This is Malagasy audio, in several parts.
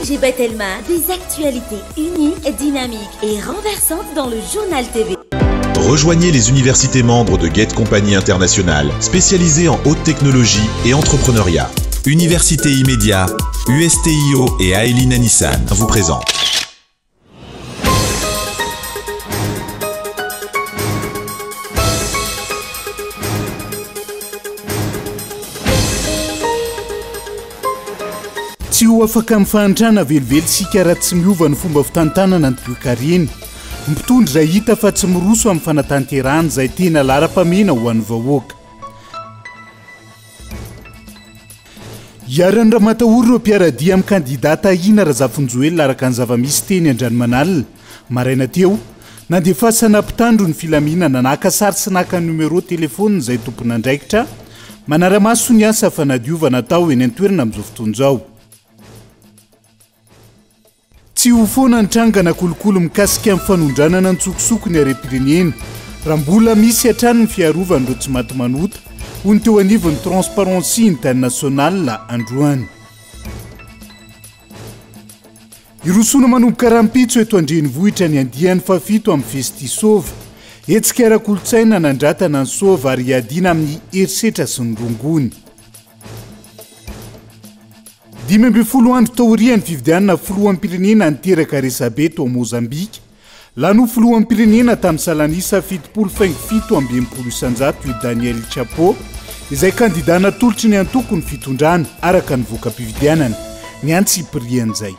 GBet Elma, des actualités uniques, dynamiques et renversantes dans le journal TV. Rejoignez les universités membres de Get Compagnie Internationale, spécialisées en haute technologie et entrepreneuriat. Université Immédiat, USTIO et Aeline Nissan vous présentent. Tsy ho afaka amin'ny fahantrana velively sika raha tsy miova ny fomba fitantanana ny toekarena. Mpitondry izay hita fa tsy miroso amin'ny fanatanterahana izay tena lara-pamena ho an'ny vahoaka. Iarany Ramatahory ireo mpiaradia amin'ny kandidata Ina Razafinjoelina araka ny zava-misy teny Andranomanalina. Maraina teo, nandefasana mpitandro ny filaminana naka sary sy naka numéro telefônina izay tompon'andraikitra, manara-maso ny asa fanadiovana tao eny an-toerana amin'izao fotoana izao. Tsy ho foana ny trangana kolokolo mikasika amin'ny fanondranana ny tsokosoko ny harem-pirenena raha mbola misy hatrany ny fiarovana ireo tsy maty manota ho ny teo anivon'ny Transparency International androany. Irosona manomboka rahampitso eto Andrenivohitra ny andiany fafito amin'ny Festisova. Hetsika ara-kolotsaina nandratana ny sova ary hiadiana amin'ny herisetra sy ny rongony. 15 andro taorian'ny fifidianana filohampirenena niteraka Resabeto ao Mozambika. Lano filohampirenena tamin'ny salanisa 7.7 isanjato i Daniel Chapo izay kandidana tolotry ny antoko ny fitondrana araka ny voka-pifidianana ny antsipirian'izay.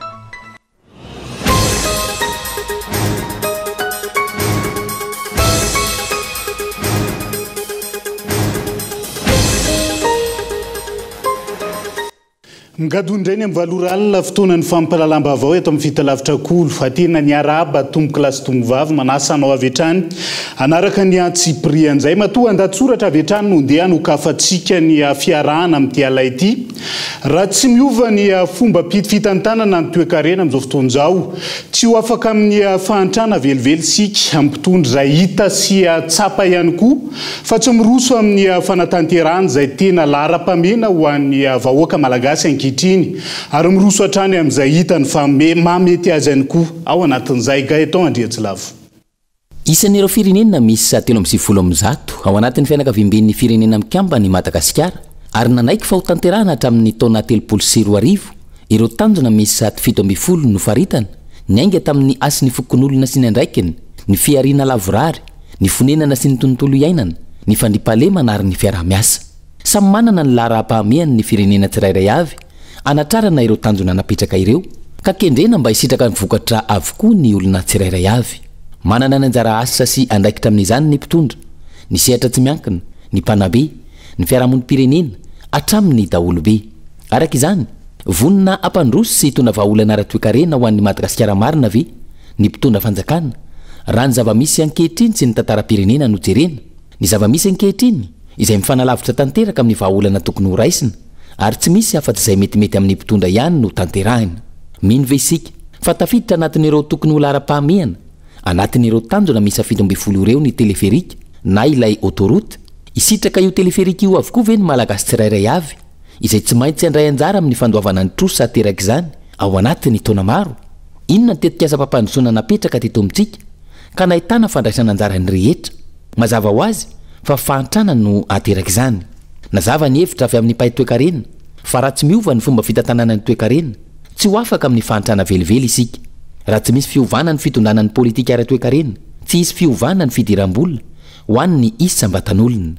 Ngadondrainy amin'ny valoralina fotoana ny fampalalamba avao eto amin'ny fitalavitra kolo atena ny araba tomboky lasy tombovavy manasa anao avy hatrany anaraka ny antsipirian'izay matoa andatsoratra avy hatrany no ndeha no kafatsika ny fiarahana amin'ity ala ity raha tsy miova ny fomba fitantanana ny toekarena amin'izao fotoana izao tsy ho afaka amin'ny fahantrana velively sika amin'ny mpitondry izay hita sy tsapa ihany koa fa tsy miroso amin'ny fanatanterahana izay tena lara-pamena ho an'ny vahoaka malagasy ankehitriny ary miroso hatrany amin'izay hitany fa mamety azy ihany koa ao anatin'izay Gaëtan Andriatsilavo. Isan'ireo firenena misy 720 ao anatin'ny fianakaviamben'ny firenena mikambany Madagasikara ary nanaiky fa ho tanterahana hatramin'ny taona 2020 ireo tanjona misy 770 nofaritana ny ainga tamin'ny asin'ny fokon'olona sy ny andraikiny ny fiarina lavorary ny fonenana sy ny tontolo iainana ny fandripahalemana ary ny fiarah-miasa samy manana ny lara-pahamehany ny firenena tsirairay avy anatrarana ireo tanjona napetraka ireo ka kendrena mba hisitraka ny vokatra avokoa ny olona tsirairay avy manana ny anjara asa sy andraikitra amin'izany ny mpitondra ny sehatra tsy miankina ny mpanabe ny fiarahamonim-pirenena hatramin'ny daholobe araka izany vonina ampandroso sy hitondra vahaolana ara-toekarena ho an'ny Madagasikara marina ve ny mpitondra fanjakana raha ny zava-misy ankehitriny sy ny tantaram-pirenena no jerena ny zava-misy ankehitriny izay mifanalavitra tanteraka amin'ny vahaolana tokony ho raisina ary tsy misy afa-tsy izay metimety amin'ny mpitondra ihany no tanterahina. Mino ve isika fa tafiditra anatin'ireo tokony ho lara-pahamehana anatin'ireo tanjona misy 70 ireo ny teleferika na ilay autoroute isitraka io teleferika io avokoa ve ny malagasy tsirairay avy izay tsy maintsy andray anjara amin'ny fandoavana ny trosa ateraka izany ao anatin'ny taona maro. Inona ny tetikasa mpampandrosoana napetraka teto amintsika ka nahitana fandraisana anjara ny rehetra mazava ho azy fa fahantrana no ateraka izany. Nazava ny hevitra avy amin'ny mpahay-toekarena fa raha tsy miova ny fomba fitantanana ny toekarena tsy ho afaka amin'ny fahantrana velively isika. Raha tsy misy fiovana ny fitondrana ny politika ara-toekarena tsy hisy fiovana ny fidiram-bola ho an'ny isam-batan'olona.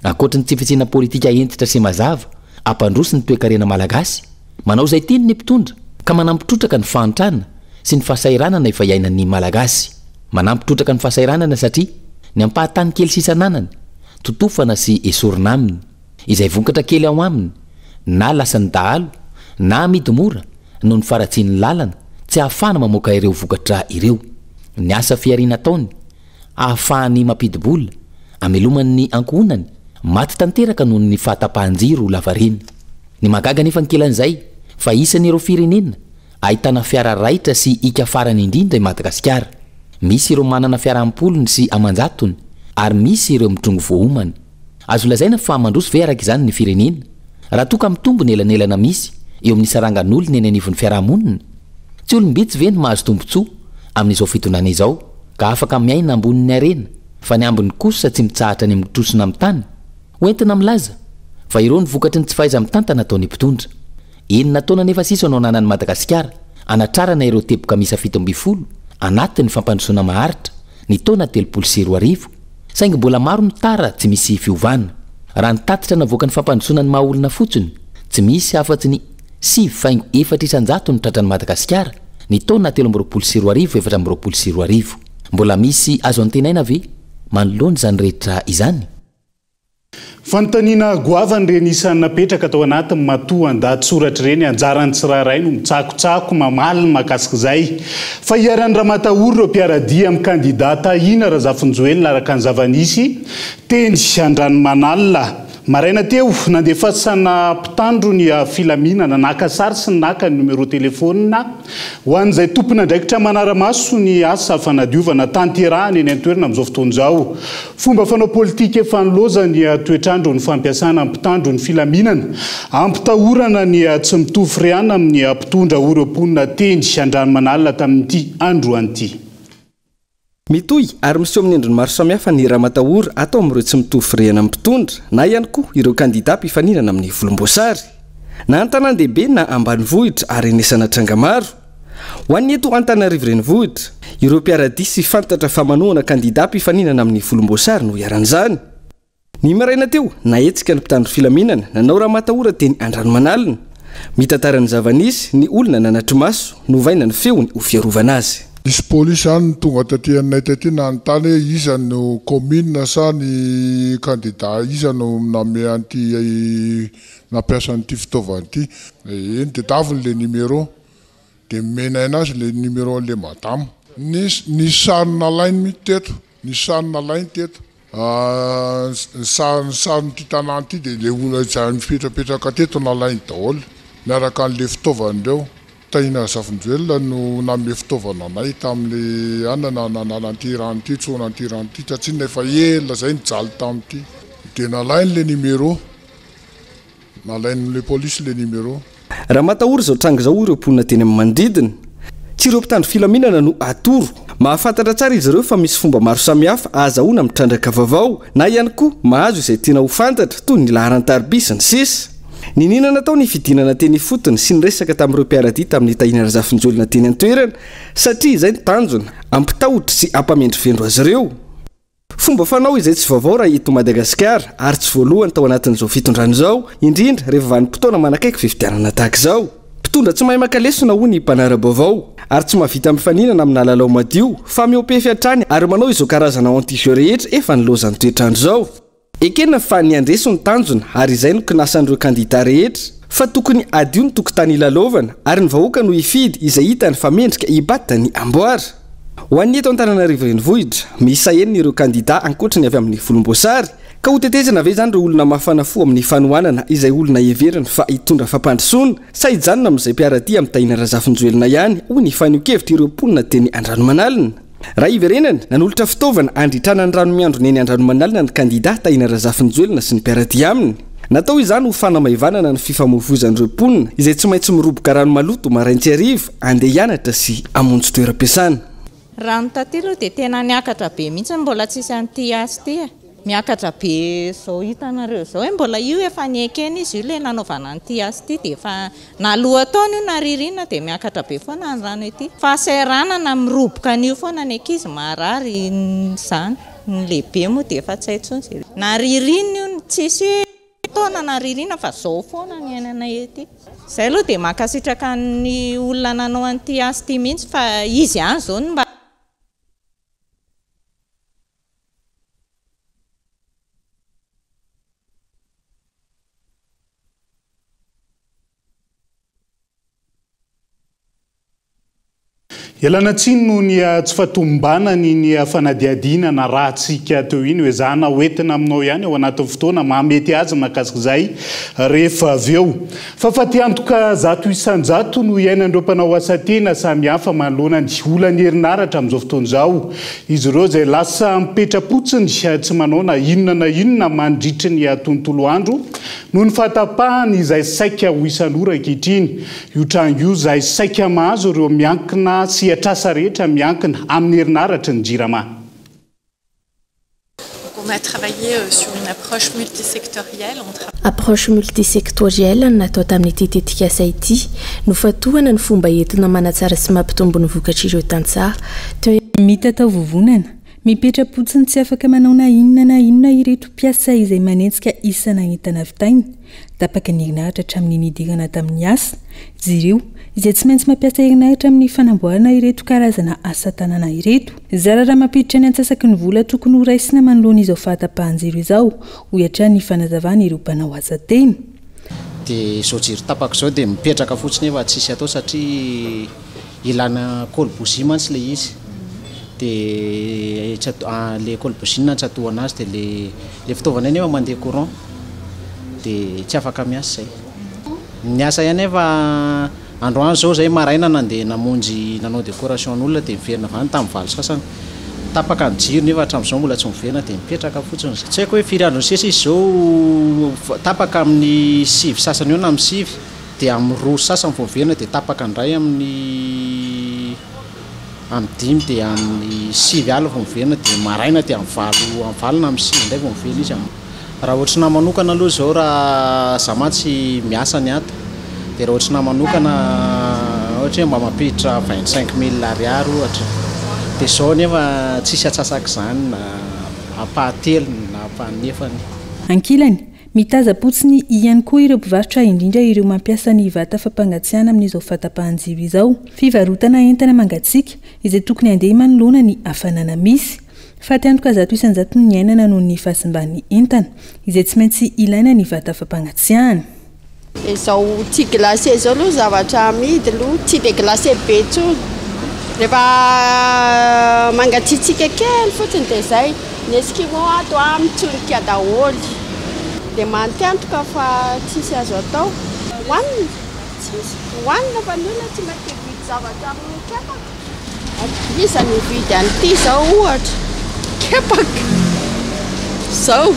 Ankoatra ny tsy fisiana politika entitra sy mazava ampandroso ny toekarena malagasy manao izay teny ny mpitondra ka manampitrotraka ny fahantrana sy ny fahasairanana efa iainan'ny malagasy. Manampitrotraka ny fahasairanana satria ny ampahatany kely sisananany totofana sy esorina aminy izay vokatra kely ao aminy na lasany dahalo na amidy mora no ny faratsiany lalana tsy ahafahana mamoaka ireo vokatra ireo. Ny asa fiarina taony ahafahany mampidibola ameloman'ny ankohonany maty tanteraka noho ny fahatapahan-jiro lavareny. Ny magaga nefa ankelan'izay fa isan'ireo firenena ahitana fiara raitra sy ika farany indrindra i Madagasikara. Misy ireo manana fiarahampolony sy amanjatony ary misy ireo mitrongo voaomany. Azo lazaina fa mandroso ve araka izany ny firenena raha toka mitombo ny elanelana misy eo amin'ny sarangan'olona eny anivon'ny fiarahamonina tsy olombitsy ve ny mahazo tombontsoa amin'izao fitonana izao ka afaka miaina amboniny arena fa ny ambiny kosa tsy mitsahatra ny mitrosona amin'ny tany hoentina milaza fa ireo ny vokatry ny tsy fahaiza mitantana ataony mpitondra enina taona nefa sisa anao nanany Madagasikara anatrarana ireo teboka misa 17 anatin'ny fampandrosoana maharitra ny taona 34 saingy mbola maro ny tara tsy misy fiovana raha nitatitra navoaka ny fampandrosoana ny mahaolona fotsiny tsy misy afa-tsy ny 7,400 ny tratrany Madagasikara ny taona 34 mbola misy azo antenaina ve manoloana izany rehetra izany fanontaniana goavany reny isan'ny napetraka tao anatin'ny matoa an-dahatsoratra reny anjarany tsirairay no mitsakotsako mamaly mahakasika izay fa hiaran'ny Ramatahory ireo mpiaradia amin'ny kandidata ina Razafinjoelina araka ny zavanisy teny Andranomanalina maraina teo nandefasana mpitandro ny filaminana naka sary sy naka ny numéro telefônina ho an'izay tompona ndraikitra manaramaso ny asa fanadiovana tanterahana eny an-toerana amin'izao fotoana izao fomba fanao politika efa niloza ny toetrandro ny fampiasana mpitandro ny filaminana ampitahorana ny tsy mitovy friana amin'ny mpitondra oromponina teny Andranomanalina tamin'ity andro an'ity mitoy ary misy amin'ny endriny maro samihafa ny Ramatahory atao amin'ireo tsy mitovy firena mpitondra na ihany koa ireo kandida mpifaninana amin'ny volomboasary na Antanandehibe na Ambanivohitra ary nesana tranga maro ho an'ny eto Antananarivo renivohitra ireo mpiaradia sy fantatra famanoana kandida mpifaninana amin'ny volomboasary no iaran'izany ny maraina teo naetsika ny mpitandro filaminana nanao Ramatahory teny Andranomanalina mitantarany zavanisy ny olona nanatrimaso novaina ny feony ho fiarovana azy isy polisy any tonga taty aminay taty nanontany hoe iza no commune sa ny candidat iza no name an'ity nampiasa an'ity fitaovana ity eny de taviny le numéro de menay azy le numéro an'le madame ny sarina lainy mihitsy teto ny sarina lainy teto sariny ty tanàna ty de le olona izay mipetrapetraka teto nalainy daholo miaraka an'le fitaovan'ireo tahina Razafinjoelina no name fitaovana anay tamin'le anana nananty rano ty tsona anty rano ty satria nefa ela zay nijaly tamin'ity de nalainy le numéro nalain'le polisy le numéro Ramatahory zao tranga zao ireo mponina teny amin'ny manodidina tsy ireo mpitandro filaminana no atoro mahafantatra tsara izy ireo fa misy fomba maro samihafa azahoana mitrandraka vaovao na ihany koa mahazo izay tiana ho fantatra toy ny laharan-tariby sy ny sisa ninina natao ny fidinana teny fotony sy ny resaka tamin'ireo mpiaradia tamin'ny tahina Razafinjoelina teny an-toerana satria izay ny tanjona ampitahotry sy ampamendry vendro azy ireo fomba fanao izay tsy vaovao raha eto Madagasikara ary tsy voalohany tao anatin'izao fitondrana izao indrindra rehefa vanim-potoana manakaiky fifidianana tahaka izao mpitondra tsy mahay makalesona hoy ny mpanara-baovao ary tsy mahavita mifaninana amin'ny alalao madio fa miopefy hatrany ary manao izao karazana antijo rehetra efa nilozany toetrandro izao ekena fa ny andreso ny tanjona ary izay no kinasan'ireo kandida rehetra fa tokony adio ny tokotany ilalovana ary ny vahoaka no ifidy izay hitany fa mendrika hibata ny amboara ho an'ny eto Antananarivo renivohitra misa enina ireo kandida ankoatra ny avy amin'ny volomboasary ka ho tetezana ve zany ireo olona mafana fo amin'ny fanohanana izay olona heverina fa hitondra fampandrosoana sa hijanona amin'izay mpiaradia amin'ny tahina Razafinjoelina ihany hoy ny faneho-kevitra ireo mponina teny Andranomanalina raha iverenana nanolotra fitaovana andritrana ny rano miandro neny Andranomanalina ny kandida tahina Razafinjoelina sy ny mpiaradia aminy natao izany ho fanamahivanana ny fifamoivoizan'ireo mponina izay tsy maintsy miroboka rano maloto maraintsy hariva andeha hianatra sy hamonjy toeram-piasana raha notatilo dia tena niakatra be mihitsy mbola tsisy an'ity asy ty miakatra be zao hitanareo zao hoe mbola io efa niekena izy io le nanaovana an'ity asy ty dia efa naloha taona io na ririna dia miakatra be foana ny rano ity fa seranana miroboka an'io foana ny ankizy marary izany ny lehibe moa dia efa tsy haintsony zay na ririna io tsisy taona na ririna fa zao foana ny ainana ety zay aloha dia makasitraka ny olona nanao an'ity asy ty mihitsy fa izy ihany zao ny mba Elana tsiny no ny tsy fatombanany ny fanadiadinana rahatsika teo iny hoe zana hoentina aminao ihany ao anatin'ny fotoana mahamety azy mahakasika izay rehefa avy eo. Fa fatiantoka zato isan-jato no iainan'ireo mpanao asa tena samihafa manoloana ny olana herinaratra amin'izao fotoana izao. Izy ireo izay lasa mipetra-potsiny tsy manao na inona mandritry ny tontolo andro noho ny fahatapahany izay saika ho isan'ora ankehitriny. Io trano io izay saika mahazo ireo miankina sy atrasa rehetra miankina amin'ny herinaratra ny jirama. On a travaillé sur une approche multisectorielle. Approche multisectorielle natao tamin'ity tetika asa ity no fatohana ny fomba entina manatsara sy mampitombo ny vokatr'ireo tantsaha teo mitatao vovonana mipetra-potsiny tsy afaka manao na inona ireto mpiasa izay manentsika isana entana vitainy tapaka ny herinaratra hatramin'ny nidirana tamin'ny asa jireo izay tsy maintsy mampiasa herinaratra amin'ny fanamboarana ireto karazana asa tanana ireto. Zara raha mampiditra ny antsasaky ny vola tokony ho raisina manoloana izao fahatapahan-jiro izao ho hatrany ny fanazavana ireo mpanao asa teny. Dia izao jiro tapaka izao dia mipetraka fotsiny efa tsisy atao satria ilana kolbozia mantsy ilay izy. Dia ilay kolbozia tsy atohana azy dia ilay fitaovana iny efa mandeha courant dia tsy afaka miasa izay. Ny asa ihany efa androany zao zay maraina nandeha namonjy nanao décoration n'olona dia miverina avany tamin'ny valo sasany tapaka ny jiro nefa hatramin'izao mbola tsy miverina dia mipetraka fotsiny. Tsy haiko hoe firy andro sesa izy zao tapaka amin'ny sivy sasany eo na amin'ny sivy dia amin'ny roa sasany vao miverina dia tapaka ndray amin'ny dimy dia amin'ny sivy alina vao miverina dia maraina dia amin'ny valo na amin'ny sivy ndray vao miverina izy. Raha ohatrina manokana aloha zao raha zamatsy miasa ny ato dia raha ohatrina manokana ohatra hoe mba mampiditra 25,000 ariary ohatra dia zao nefa tsisy atsasaka izany na apahatelo na apahanefany. Ankilany mitaza-potsiny ihany koa ireo mpivarotra indrindra ireo mampiasa ny vata fampangatsiahana amin'izao fahatapahan-jiro izao. Fivarotana entana mangatsiaka izay tokony handeha manoloana ny hafanana misy. Fatiantoka zato isan-jato ny ainana noho ny fahasimban'ny entana izay tsy maintsy ilaina ny vata fampangatsiahana. Izao tsy glacé izao aloha zavatra amidy aloha tsy dia glacé be intsony. Rehefa mangatsiatsika kely fotsiny dia izay ny eskimo ato mitsorika daholo dia mantiantoka fa tsisy azo atao. Hohanina fa nona tsy mety vidy zavatra amin'ny kepaka. Isany vidy an'ity izao ohatra kepaka izao.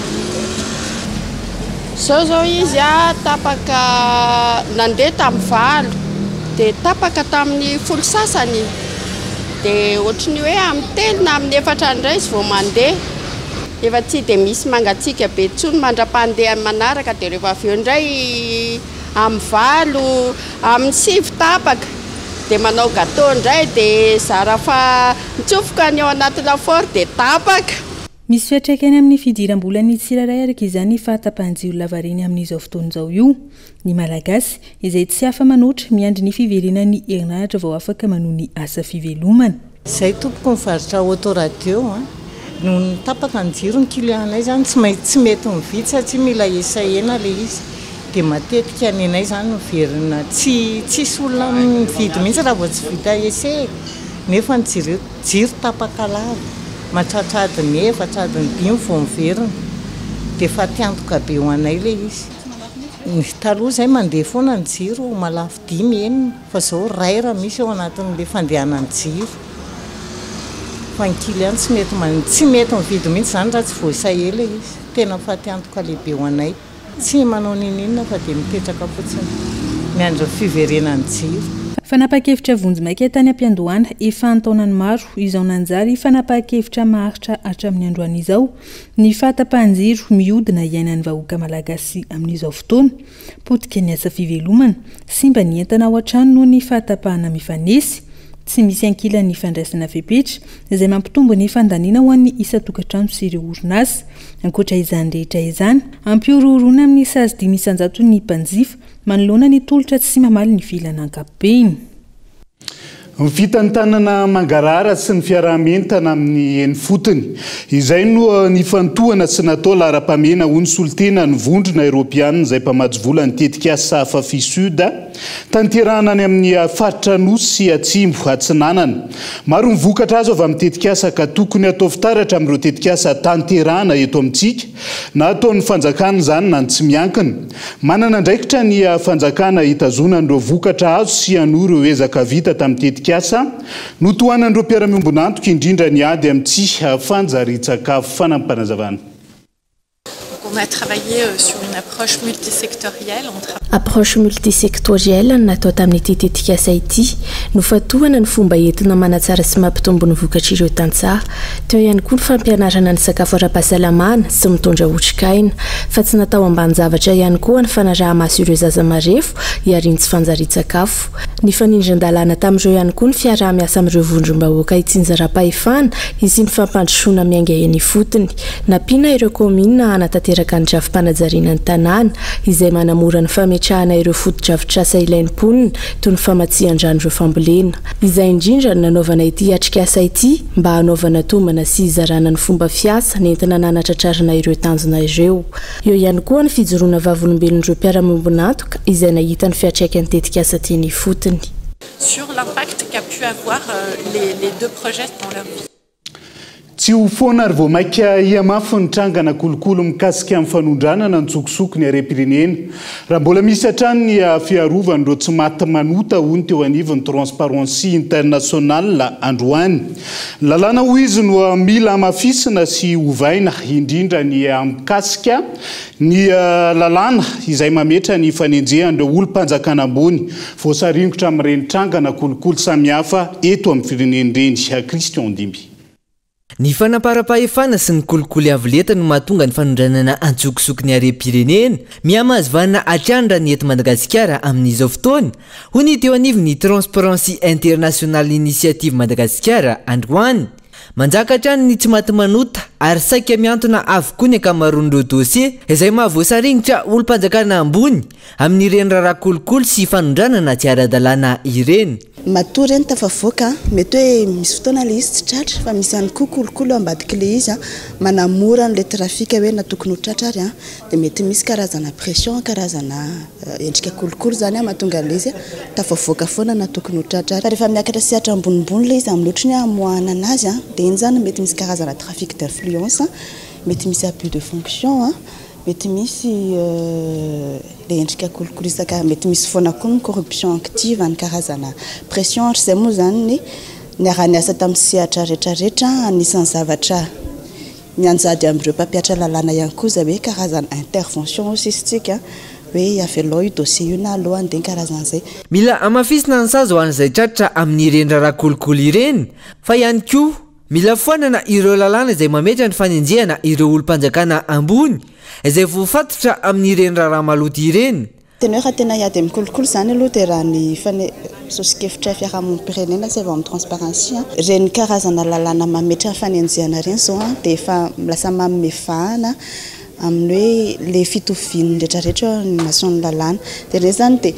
Zao izy tapaka nandeha tamin'ny valo dia tapaka tamin'ny folo sasany dia ohatrany hoe amin'ny telo na amin'ny efatra indray izy vao mandeha. Efa tsy dia misy mangatsiaka be intsony mandra-pandeha manaraka dia rehefa avy eo indray amin'ny valo amin'ny sivy tapaka dia manao gâteau indray dia zara fa mitsofoka ny ao anaty lafaoro dia tapaka. Misy fiatraikany amin'ny fidiram-bola ny tsirairay araka izany fahatapahan-jiro lavareny amin'izao fotoana izao io. Ny malagasy izay tsy hafa manoatra miandry ny fiverenan'ny herinaratra vao afaka manohy ny asa fivelomana. Izay tompoko mivarotra autoradio no ny tapaka ny jiro ny client-nay zany tsy mety mividy satria mila esaena ilay izy. Dia matetika ny anay zany miverina tsisy olona mividy mihitsy raha vao tsy vita ese nefa ny jiro tapaka lava. Matratrady efatra adiny dimy vao miverina dia fa tiantoka be ho anay ilay izy. Ny taloha izay mandeha foana ny jiro malafo 5 fa izao ray raha misy ao anatin'ilay fandehanany jiro. Fa ny client tsy mety mividy mihitsy zany raha tsy voasaela izy. Tena fa tiantoka lehibe ho anay. Tsy manao ninona fa dia mipetraka fotsiny miandry fiverenan'ny jiro. Fanapakevitra vonjy-maika tany am-piandohana efa antaonany maro izao nanjary fanapakevitra maharitra hatramin'ny androany izao ny fahatapahan-jiro mihodina iainan'ny vahoaka malagasy amin'izao fotoana potika ny asa fivelomana simba ny entana ao an-trano noho ny fahatapahana mifanesy tsy misy ankilany fandraisana fepetra izay mampitombo ny fandaniana ho an'ny isa-tokantrano sy ireo orinasa. Ankoatra izany rehetra izany ampiororona amin'ny sazy 5 isan-jato ny mpanjifa manoloana ny tolotra tsy mamaly ny filana ankapobeny. Vitany tanana Mangarara sy ny fiarahamentana amin'ny eny fotony. Izay no nifantohana sy natao lara-pamena ho ny solitena ny vondrona Europiana izay mpamatsy vola nitetika Safafi Sud tanterahana any amin'ny faritra Nosy sy Atsimo Atsinanana. Maro ny vokatra azo avy amin'ny tetikasa ka tokony atao fitaratra amin'ireo tetikasa tanterahana eto amintsika na ataon'ny fanjakana izany na tsy miankina. Manana ndraikitra ny fanjakana hitazonan'ireo vokatra azo sy anoro ireo ezaka vita tamin'ny tetikasa notohanan'ireo mpiara-miombonantoka indrindra ny ady amin'ity fanjaritsakafo fanampanazavana. On a travaillé sur une approche multisectorielle. Approche multisectorielle natao tamin'ity tetikasa ity nofatohana ny fomba entina manatsara sy mampitombo ny vokatra ireo tantsaha teo ihany koa ny fampianarana ny sakafo ara-pahasalamana sy mitondra otrikaina fa tsy natao ambanin-javatra ihany koa ny fanaraha-maso ireo zaza marefo hiariny tsy fanjari-tsakafo. Ny fanindran-dalàna tamin'ireo ihany koa ny fiaraha-miasa amin'ireo vondrom-bahoaka hitsinjara-pahefana izy ny fampandrosoana miainga eny fotony nampiana ireo komina hanatanteraka ny drafi-panajariana ny tanàna izay manamora ny fametrahana ireo foto-drafitrasa ilain'ny mponina toy ny famatsian-drano ireo fambolena. Izay indrindra nanaovana ity atrikasa ity mba hanaovana tomana sy izarana ny fomba fiasa nentina nanatratrarana ireo tanjona ireo. Eo ihany koa ny fijoroana vavolombelon'ireo mpiara-miombonantoka izay nahita ny fiatraikan'ny tetikasa teny fotony. Sur l'impact qu'a pu avoir les deux projets dans leur vie. Tsy ho foana ary vao maika iamafy ny trangana kolokolo mikasika amin'ny fanondranana ny tsokosoko ny harem-pirenena. Raha mbola misy hatrany ny fiarovana tsy maty manota hoy teo anivon'ny Transparency International androany. Lalàna ho izy no mila amafisina sy hovaina indrindra ny mikasika ny lalàna izay mametra ny fanenjehan'ireo olom-panjakana ambony voasaringotra amin'ireny trangana kolokolo samihafa eto amin'ny firenen'ireny. Christian Dimby. Ny fanaparam-pahefana sy ny kolikoly avoleta no mahatonga ny fanondranana antsokosoko ny harem-pirenena mihamazivana hatrany ny eto Madagasikara amin'izao fotoana hoy ny teo anivon'ny Transparency International Initiative Madagasikara androany. Manjaka hatrany ny tsy maty manota ary saika miantona avokoa ny akamaroan'ireo dossier izay mahavoasaringitra olom-panjakana ambony amin'ireny raharaha kolikoly sy fanondranana tsy ara-dalàna ireny. Matoa reny tafavoaka mety hoe misy fotoana le izy tsy tratra fa misy ihany koa kolokolo ambadiky le izy manamora an'le trafika hoe na tokony ho tratra ary dia mety misy karazana pression karazana endrika kolokolo zany mahatonga le izy tafavoaka foana na tokony ho tratra ary. Rehefa miakatra sy hatra ambonimbony le izy amin'ny ohatrany hamoahana anazy dia iny zany mety misy karazana trafic d'influence, mety misy abus de fonction, mety misy le endrika kolikolisaka, mety misy foana koa ny corruption active ny karazana pression izay moa zany ny ara-niasa tamin'ny sehatra rehetrarehetra anisan'ny zavatra mianjady amin'ireo mpampiatra lalàna ihany koa zay hoe karazana intervention aussi isitsika hoe avelao io dossier io na aloha andeha karazan'izay. Mila amafisina ny sazy ho an'izay tratra amin'ireny raharaha kolikoly ireny fa ihany koa mila foanana ireo lalàna izay mametra ny fanenjehana ireo olom-panjakana ambony izay voafatotra amin'ireny raharaha maloto ireny. Tena hoe raha tena hiady amin'ny kolokolo zany aloha dia raha ny sosokevitra fiarahamonim-pirenena sy avy amin'ny transparency reny karazana lalàna mametra fanenjehana ireny zao dia efa lasa mamefahana amin'ny hoe le fitoviany rehetrarehetra ny mason'ny lalàna dia ireny zany dia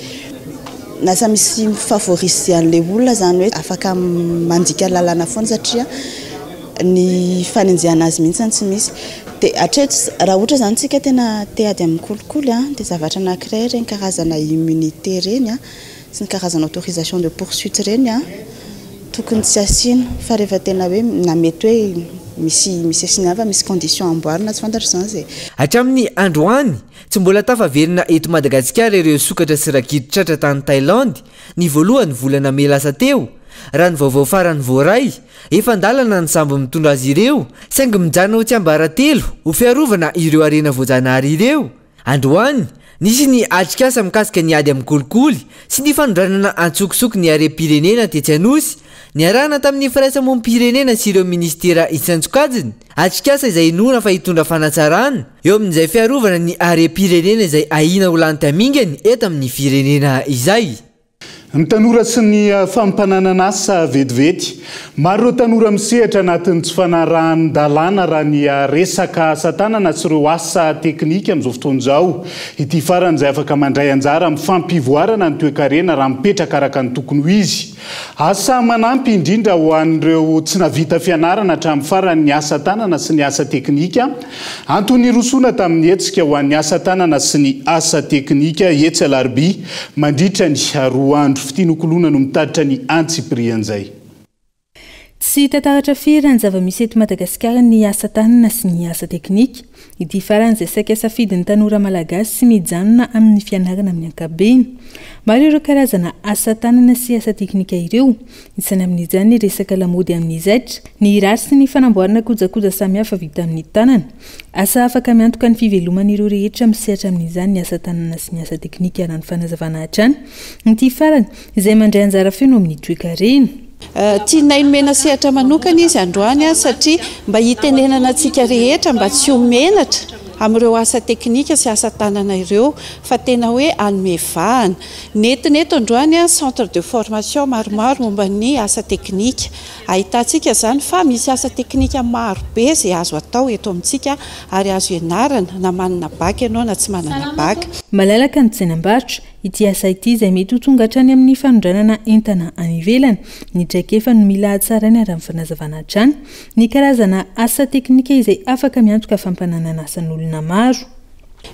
nasa misy favorisy an'le olona zany hoe afaka mandika lalàna foana satria ny fanenjehana azy mihitsy tsy misy. Dia atreto raha ohatra zany tsika tena tehady amin'ny kolikoly dia zavatra anankiray reny karazana immunité reny sy ny karazana autorisation de poursuite reny tokony tsy asiana fa rehefa tena hoe namety hoe misy sinafa misy condition amboarina tsy fantatra zany zay. Hatramin'ny androany tsy mbola tafaverina eto Madagasikara ireo sokatra sy ragidro tratra tany Thaïlande ny voalohany volana May lasa teo. Raha ny vaovao farany voaray efa andalana ny sambo mitondra azy ireo saingy mijana ho tsy ambaratelo ho fiarovana ireo arena voajanahary ireo. Androany nisy ny atrikasa mikasika ny ady amin'ny kolikoly sy ny fanondranana antsokosoko ny harem-pirenena tetsy Anosy niarahana tamin'ny firaisamonim-pirenena sy ireo ministera isan-tsokajiny atrikasa izay noana fa hitondra fanatsarana eo amin'izay fiarovana ny harem-pirenena izay ahina ho lany tamingany eto amin'ny firenena izay. Ny tanora sy ny fampananana asa vetivety maro ireo tanora misehatra anatin'ny tsy fanarahan-dalàna raha ny resaka asa tanana sy ireo asa teknika amin'izao fotoana izao. Ity farany izay afaka mandray anjara amin'ny fampivoarana ny toe-karena raha mipetraka araka ny tokony ho izy. Asa manampy indrindra ho an'ireo tsy navita fianarana hatramin'ny farany ny asa tanana sy ny asa teknika. Antony rosoana tamin'ny hetsika ho an'ny asa tanana sy ny asa teknika Hetsy Alarobia mandritra ny 2 andro fitinokolona no mitaditra ny antsiprian'izay. Tsy tantaratra firy ny zava-misy eto Madagasikara ny asa tanana sy ny asa teknika. Ity farany izay saika safidin'ny tanora malagasy sy mijanona amin'ny fianarana amin'ny ankabeny. Maro ireo karazana asa tanana sy asa teknika ireo, isany amin'izany ny resaka lamody amin'ny zaitra, ny rary sy ny fanamboarana kojakoja samihafa vita amin'ny tanana. Asa afaka miantoka ny fiveloman'ireo rehetra misehatra amin'izany ny asa tanana sy ny asa teknika raha ny fanazavana hatrany. Ity farany izay mandray anjara feno amin'ny toe-karena. Tianay mena sehatra manokana izy androany satria mba hitenenana antsika rehetra mba tsy ho menatra amin'ireo asa teknika sy asa tanana ireo fa tena hoe anomevahana. Neto androany centre de formation maromaro momba ny asa teknika. Ahitantsika zany fa misy asa teknika maro be izay azo atao eto amintsika ary azo ianarana na manana bac ianao na tsy manana bac. Malalaka ny tsenam-barotra ity asa ity izay mety ho tonga hatrany amin'ny fanondranana entana any ivelany. Ny traikefa no mila hatsaraina raha ny fanazavana hatrany ny karazana asa teknika izay afaka miantoka fampananana asan'olona maro.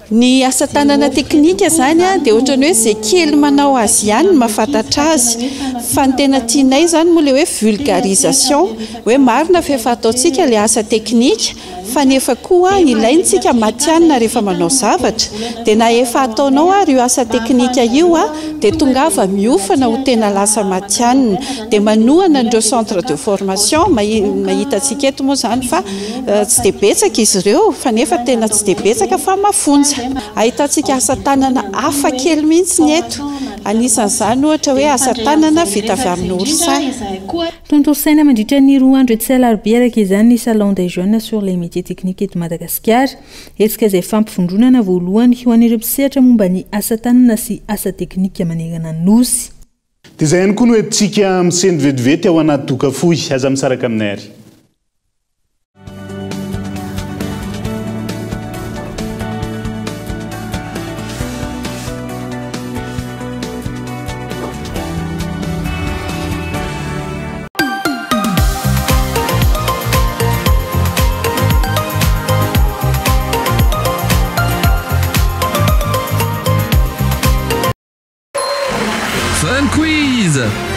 Ny asa tanana teknika zany dia ohatrany hoe izay kely manao azy ihany mahafantatra azy. Fa ny tena tianay zany moa ilay hoe vulgarisation, hoe marina fa efa ataontsika ilay asa teknika fa nefa koa ilaintsika matianina rehefa manao zavatra dia na efa ataonao ary io asa teknika io dia tongava miofana ho tena lasa matianina. Dia manohana an'ireo centre de formation mahitantsika eto moa zany fa tsy dia betsaka izy ireo fa nefa tena tsy dia betsaka fa mafonja. Ahitantsika asa tanana hafa kely mihitsy ny eto. Anisan'izany ohatra hoe asa tanana vita avy amin'ny orisay. Tontolo saina mandritra ny 2 andro Hetsy Alarobia araka izany ny salon des jeunes sur les métiers techniques eto Madagasikara. Hetsika izay fampifondronana voalohany ho an'ireo mpisehatra momba ny asa tanana sy asa teknika manerana ny nosy. Dia izay ihany koa no entintsika miseny vetivety ao anaty doka fohy. Aza misaraka aminay ary.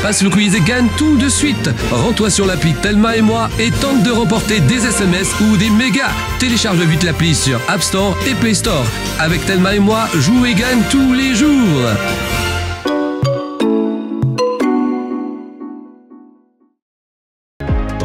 Passe le quiz et gagne tout de suite. Rends-toi sur l'appli Telma et moi et tente de remporter des SMS ou des mégas. Télécharge vite l'appli sur App Store et Play Store. Avec Telma et moi, joue et gagne tous les jours.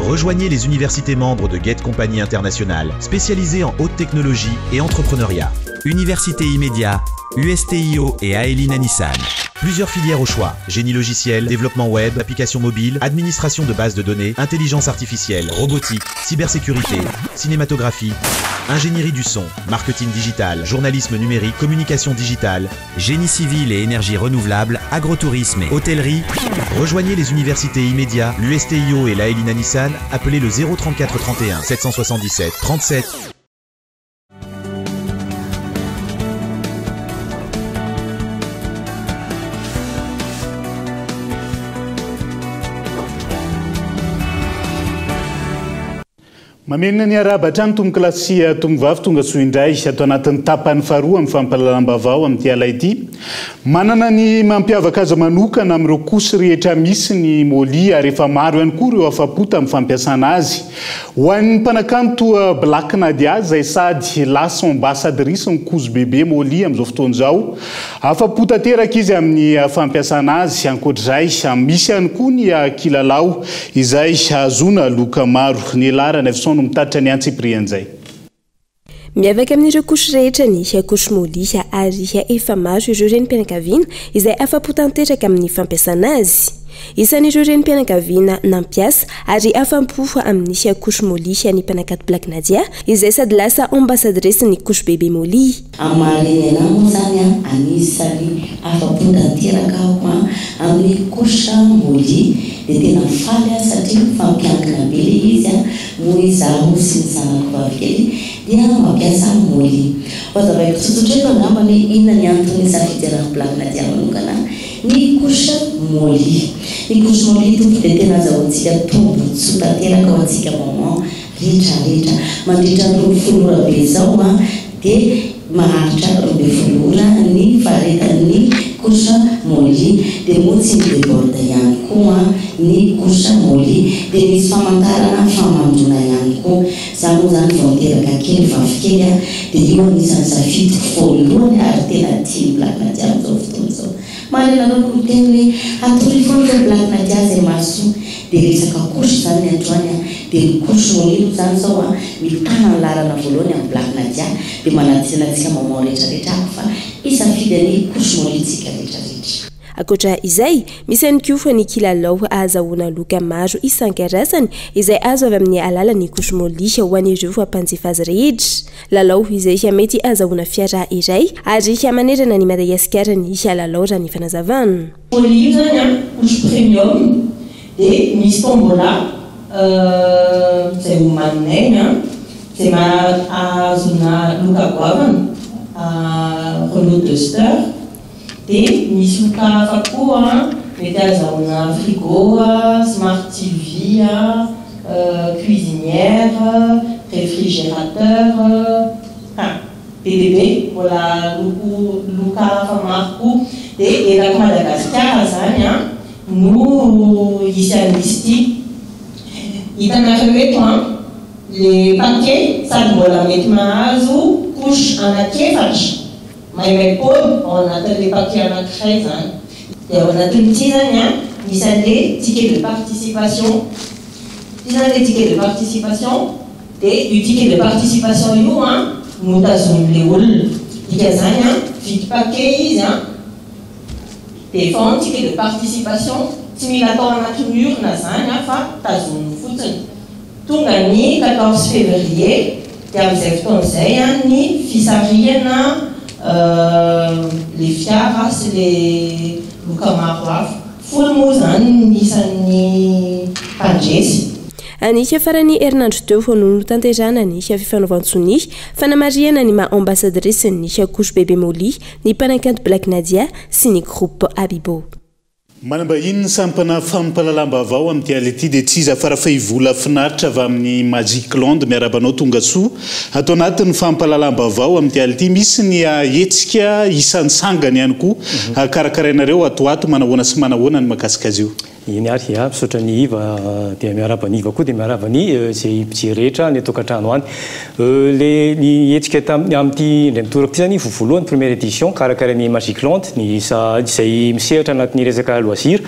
Rejoignez les universités membres de Get Compagnie Internationale, spécialisées en haute technologie et entrepreneuriat. Université Immédiat, USTIO et Aeline Nissan. Plusieurs filières au choix: génie logiciel, développement web, applications mobiles, administration de bases de données, intelligence artificielle, robotique, cybersécurité, cinématographie, ingénierie du son, marketing digital, journalisme numérique, communication digitale, génie civil et énergie renouvelable, agrotourisme et hôtellerie. Rejoignez les universités Immédiat, l'USTIO et l'Aeline Nissan. Appelez le 034 31 777 37. Mamenina ny arabatra ny tomoklasy tomovavy tonga soa indray ato anatin'ny tapany faharoa amin'ny fampahalalam-baovao amin'ity ala ity. Manana ny mampiavaka azy manokana amin'ireo kosy rehetra misy ny moly ary efa maro ihany koa ireo afapota amin'ny fampiasana azy. Ho an'ny mpanakanto Black Nadia izay sady lasa ambassadrice ny kozy bebe moly amin'izao fotoana izao. Afapota teraka izy amin'ny fampiasana azy. Ankoatr'izay misy ihany koa ny kilalao izay azona loka maro. Ny larana no mitatra ny antsiprian'izay. Miavaka amin'ireo kosy rehetra ny kosy moly ary efa maro ireo renim-pianakaviana izay afapo tanteraka amin'ny fampiasana azy. isan'ireo renim-pianakaviana nampiasa ary afampo amin'ny couche Molly any mpanankato Black Nadia izay sady lasa ambassadresse ny couche bébé Molly. Amareny anao zany anisany afampo tanteraka amin'ny couche Molly dia tena faly satria fampiankina be le izy moa izaho sy ny zanako vavikely dia mampiasa Molly. Mazavaiko tsotsotra eto angamba hoe inona ny antony safidianako Black Nadia manokana ny couche Molly. Ny couche Molly tompo dia tena azahoantsika tombotsoa tanteraka ho antsika maman rehetrarehetra mandritra ny folora be zao dia maharitra 12 ora ny faharetan'ny couche Molly dia moa tsy mideborde ihany koa ny couche Molly dia misy famantarana famandona ihany koa. Za moa zany vao miteraka kely vavikely dia io anisan'ny safidy voalohany ary tena tia Black Nadia amin'izao fotoana izao. Marina anao no teny hoe atory foana Black Nadia zay mahasoa dia resaka couche zany ny androany dia ny couche Molly zany zao mitana ny lalana voalohany amin'ny Black Nadia dia manatina antsika maman rehetrarehetra fa isafidy ny couche Molly tsika rehetrarehetra. Akoatra izay misy ihany koa ny kilalao ahazahoana loka maro isan-karazany izay azo avy amin'ny alalan'ny couche Molly ho an'ireo mpanjifa azy rehetra. Lalao izay mety ahazahoana fiara iray ary manerana ny Madagasikara ny lalao raha ny fanazavana. Molly zany couche premium dia misy tombola izay homaninay izay ahazoana loka goavana Renault Duster. Dia misy loka hafa koa mety ahazahoana frigo, smart TV, cuisinière, réfrigérateur, BBB, mbola loka hafa maro koa. Dia eraky Madagasikara zany no isy an'izy ity. Hitanareo eto le paquet sady mbola mety mahazo couche anankiefatra. Paul, on a les papiers à la crève. Et on a tout petit mis à des tickets de participation. Ils ont des tickets de participation. Et du ticket de participation, nous avons les roules. Ils ont vite paquet, des fonds, ticket de participation. Simulateur en nature, Nazania, Tazun, Fouton. Tout gagné 14 février. Il y a des conseils, ni Fissariena. Les fiaras, les Lucamaroaf, Fulmuzan, Nisani Panjes. Anisy farany herinandro teo no tanterana ny fifanaovan-tsony fanamariana ny maha-ambassadresse ny couche bébé Molly ny mpanankanto Black Nadia sy ny groupe Abibo. Manamba iny sampana fampalalam-bavao amin'ny tiality dia tsy iza farafay vola finaritra avy amin'ny Magic Land miarabanao tonga soa atao anatin'ny fampalalam-bavao amin'ny tiality misy ny hetsika isan'ny sangany ihany koa karakarainareo atoato manahoana sy manahoana ny mahakasika azy io. Iny ary misaotra ny iva dia miaraba ny iva koa dia miaraba ny zay mpijery rehetra ny tokantrano any. Le ny hetsika amin'ity indray mitoraka ity zany voalohany première édition karakarain'ny Magic Land ny izay misehatra anatin'ny resaka loisir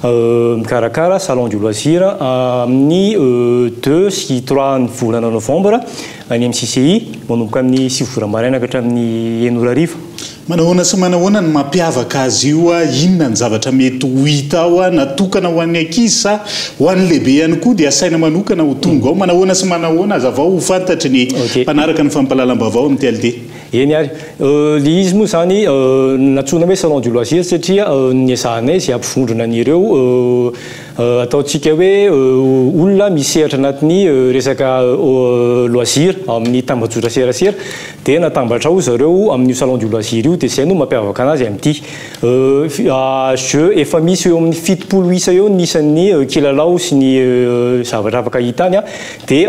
mikarakara salon du loisir amin'ny 2 sy 3 ny volana novembre any amin'ny CCI manomboka amin'ny 6 volana maraina ka hatramin'ny 9 arivo. Manahoana sy manahoana ny mampiavaka azy io inona ny zavatra mety ho hita ao natokana ho an'ny ankizy sa ho an'ny lehibe ihany koa dia asaina manokana ho tonga ao manahoana sy manahoana aza vao ho fantatry ny mpanaraka ny fampalalam-bavao amin'ny TLD. Eny ary le izy moa zany natsoina hoe salon du loisir satria ny azahanay zay ampifondrona an'ireo ataontsika hoe olona misehatra anatin'ny resaka loisir amin'ny tambajotra serasera dia natambatra ao zareo amin'ny salon du loisir io dia zay no mampiavaka anazy amin'ity jeu efa misy eo amin'ny 7 isa eo nisan'ny kilalao sy ny zavatra afaka hita any dia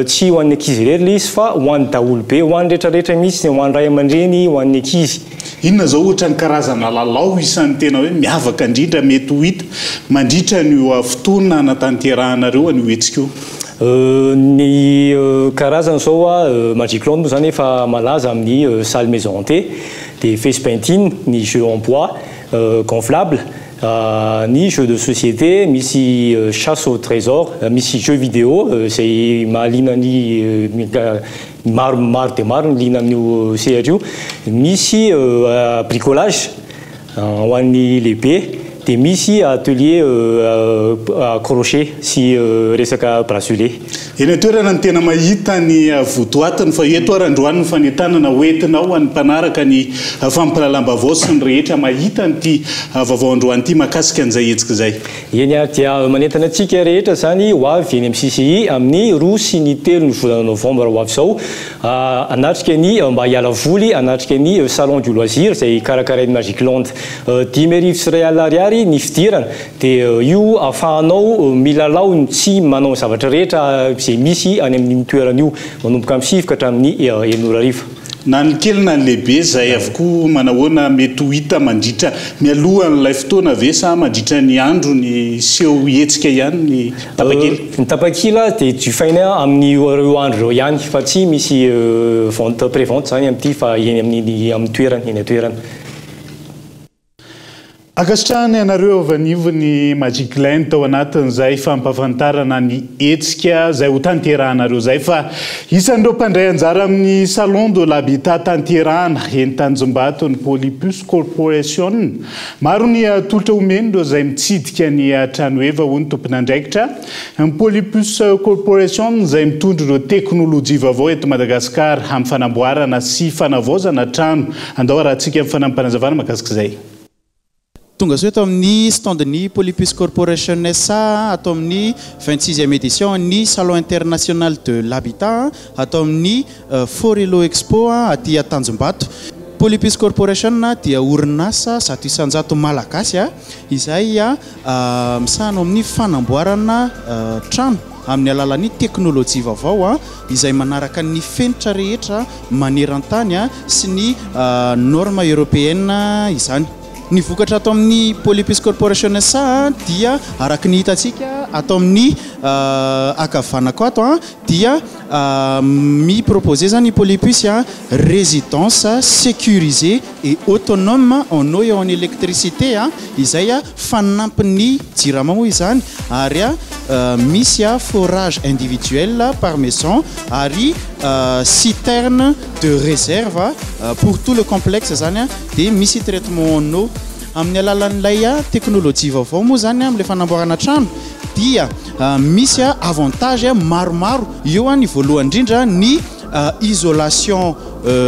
tsy ho an'ny ankizy irery le izy fa ho an'ny daholo be ho an'ny rehetrarehetra misy ho an'ny ray aman-dreny ho an'ny ankizy. Inona zao ohatra ny karazana lalao isan'ny tena hoe miavaka indrindra mety ho hita mandritra ny fotoana natanterahanareo an'io hetsika io? Ny karazana zao Magic Land moa zany efa malaza amin'ny salle maison hantée dia face painting ny jeu en bois gonflable ni jeu de société misy chasse au trésor misy jeu vidéo zay mahalina ny maro dia maro ny lina amin'io sehatra io misy bricolage ho an'ny lehibe dia misy atelier crochet sy resaka bracelet. Eny atoerana ny tena mahita ny votoatiny fa eto arandroany ny fanentanana hoentinao any mpanaraka ny fampalalam-bavao sy ny rehetra mahita nyty vaovao androany ity makasika an'izay hetsika izay. Eny dia manentana antsika rehetra zany ho avy eny amin'ny CCI amin'ny 2 sy ny 3 ny volana novambra ho avy izao anatrika ny mba hiala voly anatrika ny salon du loisir izay karakarain'ny Magic Land 10,000 sy R1 ny fidirana dia io ahafahanao milalao ny tsy manao zavatra rehetra izay misy any amin'ny toerana io manomboka amin'ny 7 ka hatramin'ny 9,000. Na ny kely na ny lehibe izay avokoa manahoana mety ho hita mandritra mialohan'ilay fotoana ve sa mandritra ny andro ny seho hetsika ihany ny tapakely? Ny tapakila dia jifaina amin'ny io andro ihany fa tsy misy vente prévente zany amin'ity fa eny amin'ny toerana eny atoerana. Akasitrahany ianareo avy anivo ny Magic Land tao anatin'izay fampahafantarana ny hetsika izay ho tanterahanareo izay fa isan'ireo mpandray anjara amin'ny salon de l'habitat tanterahana eny Tanjombato ny Polypus Corporation. Maro ny tolotra omeny ireo izay mitsidika ny trano eva ho ny tompon'andraikitra. Ny Polypus Corporation izay mitondra ireo teknôlôjia vaovao eto Madagasikara amin'ny fanamboarana sy fanavaozana trano. Andao rahantsika amin'ny fanampanazavana mahakasika izay. Tonga soa atao amin'ny standny Polypus Corporation SA atao amin'ny 26e édition ny salon international de l'habitat atao amin'ny Forelo Expo aty Tanjombato. Polypus Corporation dia orinasa zato isanjato malagasy izay misahana amin'ny fanamboarana trano amin'ny alalan'ny teknôlôjia vaovao izay manaraka ny fenitra rehetra maneran-tany sy ny norme européenne izany. Ny vokatra atao amin'ny Polypus Corporation SA dia araky ny hitantsika atao amin'ny akavanako ato dia mi-proposer zany Polypus résidence sécurisée et autonome en eau et en électricité izay fanampin'ny jirama moa izany ary misy forage individuel par maison ary citerne de réserve pour tout le complexe zany dia misy traitement en eau amin'ny alalan'ilay teknôlôjia vaovao moa zany amin'ilay fanamboarana trano dia misy avantage maromaro eo ny voalohany indrindra ny isolation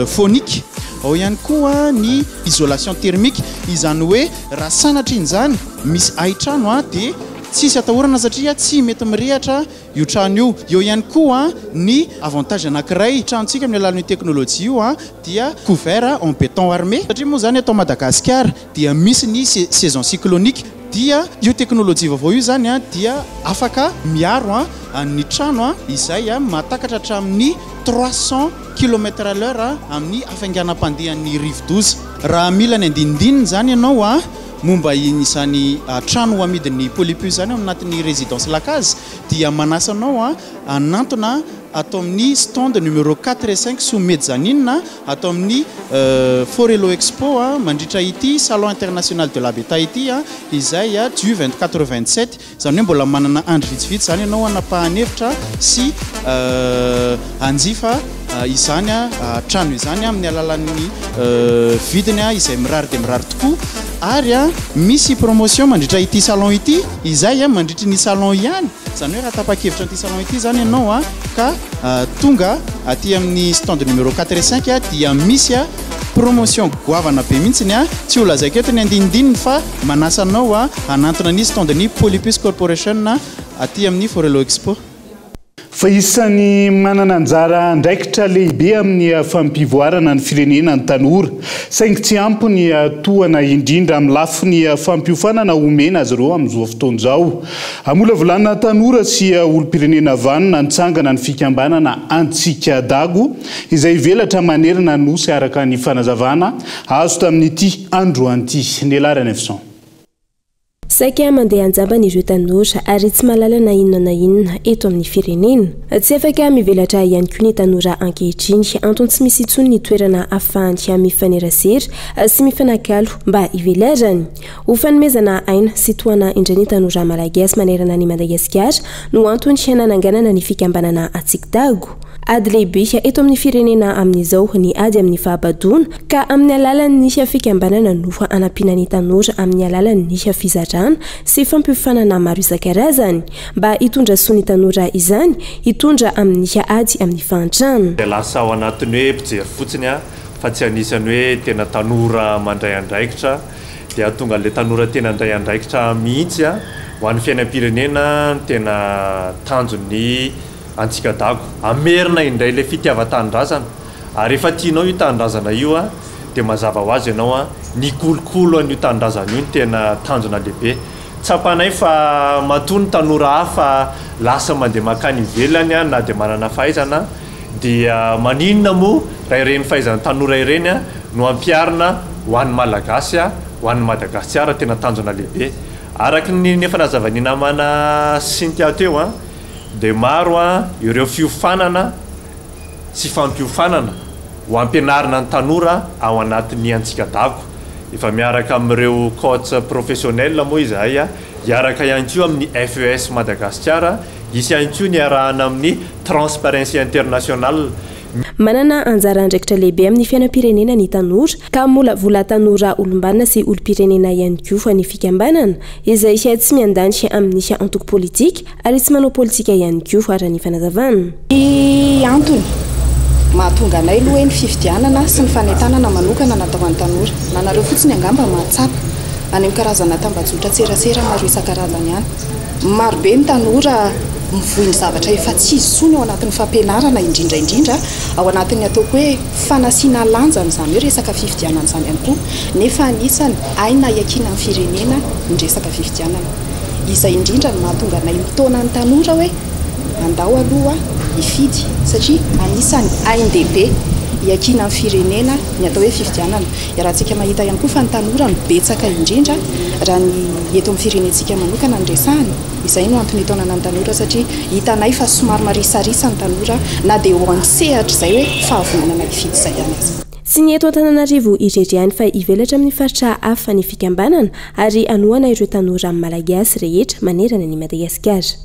phonique ao ihany koa ny isolation thermique izany hoe raha sanatry iny zany misy aitrano dia tsisy atahorana satria tsy mety mirehatra io trano io. Eo ihany koa ny avantage anankiray tranontsika amin'ny alalan'ny teknôlôjia io dia couvert en béton armé satria moa zany atao Madagasikara dia misy ny saison cyclonique dia io teknôlôjia vaovao io zany dia afaka miaro ny trano izay mahatakatra hatramin'ny 300 km/h amin'ny afainganam-pandehan'ny rive-douze. Raha mila ny andinindininy zany ianao momba izany trano amidin'ny Polypus zany anatin'ny résidence Lacase dia manasanao anantona atao amin'ny stand numéro 4 et 5 sous mezzanine atao amin'ny Forelo Expo mandritra ity salon international de l'habitat ity izay du 24-27 zany hoe mbola manana andro vitsivitsy zany ianao anapahany-hevitra sy anjifa izany trano izany amin'ny alalan'ny vidiny izay mirary dia mirary tokoa ary misy promotion mandritra ity salon ity izay mandritra ny salon ihany zany hoe raha tapa-kevitra n'ity salon ity zany ianao ka tonga aty amin'ny stand numéro 4 et 5 dia misy promotion goavana be mihitsiny tsy ho lazaiko eto ny andinindininy fa manasanao anantona ny standny Polypus Corporation aty amin'ny Forelo Expo. Fa isan'ny manana anjara andraikitra lehibe amin'ny fampivoarana ny firenena ny tanora saingy tsy ampy ny tohana indrindra amin'ny lafiny fampiofanana omena azy ireo amin'izao fotoana izao. Amola volanina tanora sy olom-pirenena vanona nitsangana ny fikambanana Antsika Dago izay velatra manerana nosy araka ny fanazavana azo tamin'ity androan'ity. Nelarany Efson. Saika mandeha anjabana ireo tanora ary tsy malala na inona na inona eto amin'ny firenena. Tsy afaka mivelatra ihany koa ny tanora ankehitriny antony tsy misy intsony ny toerana ahafahany mifanerasera sy mifanakalo mba hivelarany. Ho fanomezana aina sy toana indray ny tanora malagasy manerana ny Madagasikara no antony hanananganana ny fikambanana Antsika Dago. ady lehibe eto amin'ny firenena amin'izao ny ady amin'ny fahabadona ka amin'ny alalany nisy fikambanana no anampiana ny tanora amin'ny alalany nisy fizatrana sy fampiofanana maro isan-karazany mba hitondra soa ny tanora izany hitondra amin'ny ady amin'ny fahantrano. Lasa ao anatiny hoe mpijery fotsiny fa tsy anisany hoe tena tanora mandray andraikitra dia tonga le tanora tena andray andraikitra mihitsy ho an'ny fiainam-pirenena tena tanjony antsika dako amerina indray le fitiava-tanindrazana ary efa tianao io tanindrazana io dia mazava ho azy ianao ny kolokolo an'io tanindrazana io ny tena tanjona lehibe tsapanay fa matony tanora hafa lasa mandeha makany ivelany na dia manana fahaizana dia maninona moa raha ireny fahaizana tanora ireny no ampiarina ho an'ny malagasy ho an'ny Madagasikara tena tanjona lehibe araky ny nefa nazavany namana Cynthia teo dia maro ireo fiofanana sy fampiofanana ho ampianarina ny tanora ao anatin'ny antsika dako efa miaraka amin'ireo coach professionnel moa izahay hiaraka ihany koa amin'ny FES Madagasikara isy ihany koa ny arahana amin'ny Transparency International. Manana anjara andraikitra lehibe amin'ny fiainam-pirenena ny tanora ka mola vola tanora olombanana sy olom-pirenena ihany koa ny fikambanana izay tsy miandany amin'ny antoko politika ary tsy manao politika ihany koa raha ny fanazavana. Antony mahatonga anay aloha ny fifidianana sy ny fanentanana manokana natao an'ny tanora nanareo fotsiny angamba mahatsapa any amin'ny karazana tambajotra tserasera maro isan-karazany ihany marobe ny tanora mivohy ny zavatra efa tsy izony ao anatin'ny fampianarana indrindraindrindra ao anatin'ny ataoko hoe fanasiana lanja n'izany hoe resaka fifidianana izany ihany koa nefa anisany aina iakiana amin'ny firenena ny resaka fifidianana izay indrindra ny mahatonga anay mitona ny tanora hoe andao aloha ifidy satria anisany ain-dehibe iakiana amin'ny firenena ny atao hoe fifidianana rahantsika mahita ihany koa fa ny tanora mibetsaka indrindra raha ny eto amin'ny firenentsika manokana ny resahany izay no antony taonana ny tanora satria hitanay fa somary marisarisa ny tanora na dia ho ansehatra izay hoe fahavonana ifidy izay ihany azy. Sy ny eto Antananarivo irery ihany fa ivelatra amin'ny faritra hafa ny fikambanana ary anohana ireo tanora malagasy rehetra manerana ny Madagasikara.